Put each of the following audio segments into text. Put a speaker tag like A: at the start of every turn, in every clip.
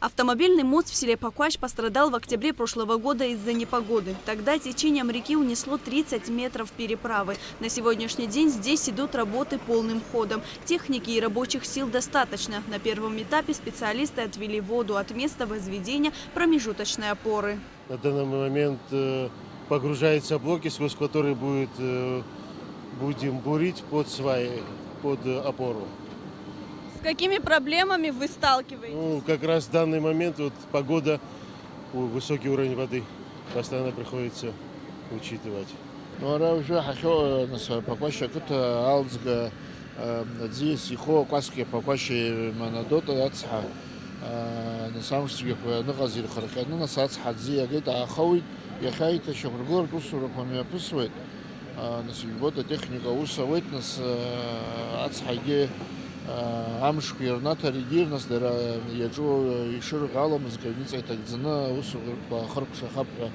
A: Автомобильный мост в селе Покващ пострадал в октябре прошлого года из-за непогоды. Тогда течением реки унесло 30 метров переправы. На сегодняшний день здесь идут работы полным ходом. Техники и рабочих сил достаточно. На первом этапе специалисты отвели воду от места возведения промежуточной опоры.
B: На данный момент погружаются блоки, сквозь которые будем бурить под сваи, под опору.
A: С какими проблемами вы сталкиваетесь?
B: Ну, как раз в данный момент погода, высокий уровень воды постоянно приходится учитывать.
C: Ну, уже хочу на Покващ, это алзга, здесь ихо кваски Покващ манадота ацха, на самом деле на газир характерно на сац хадзи, где-то ахауи, я хайта шагргор тусура помимо пусвет, на сегодня техника усавет нас ацхаге. Амшку ерната регирнас дара яджу ишур галам с границей так зна усу по харкша хапра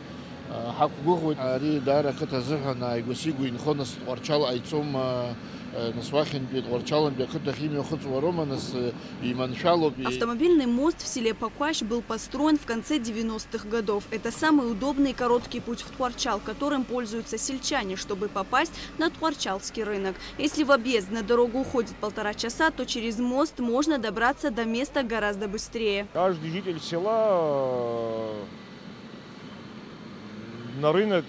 C: хак гугут ари дара ката зхана игусигу инхонас орчал айцом насвахин бит орчалом бит ката химия хутворома нас и маншало.
A: Автомобильный мост в селе Покващ был построен в конце 90-х годов. Это самый удобный и короткий путь в Творчал, которым пользуются сельчане, чтобы попасть на Творчалский рынок. Если в объезд на дорогу уходит 1,5 часа, то через мост можно добраться до места гораздо быстрее.
D: Каждый житель села на рынок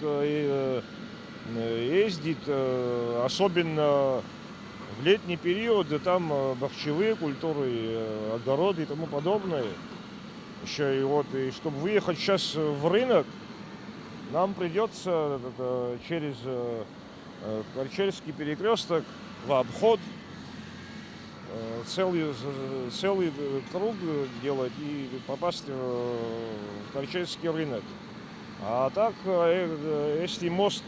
D: ездит, особенно в летний период, там бахчевые культуры, огороды и тому подобное. Еще и чтобы выехать сейчас в рынок, нам придется через Творчальский перекресток в обход целый круг делать и попасть в Творчальский рынок. А так, если мост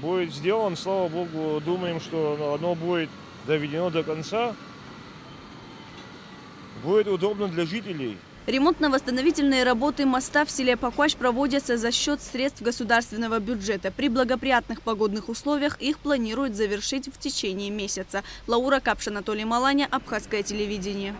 D: будет сделан, слава богу, думаем, что оно будет доведено до конца, будет удобно для жителей.
A: Ремонтно-восстановительные работы моста в селе Покващ проводятся за счет средств государственного бюджета. При благоприятных погодных условиях их планируют завершить в течение месяца. Лаура Капш, Анатолий Маланя, Абхазское телевидение.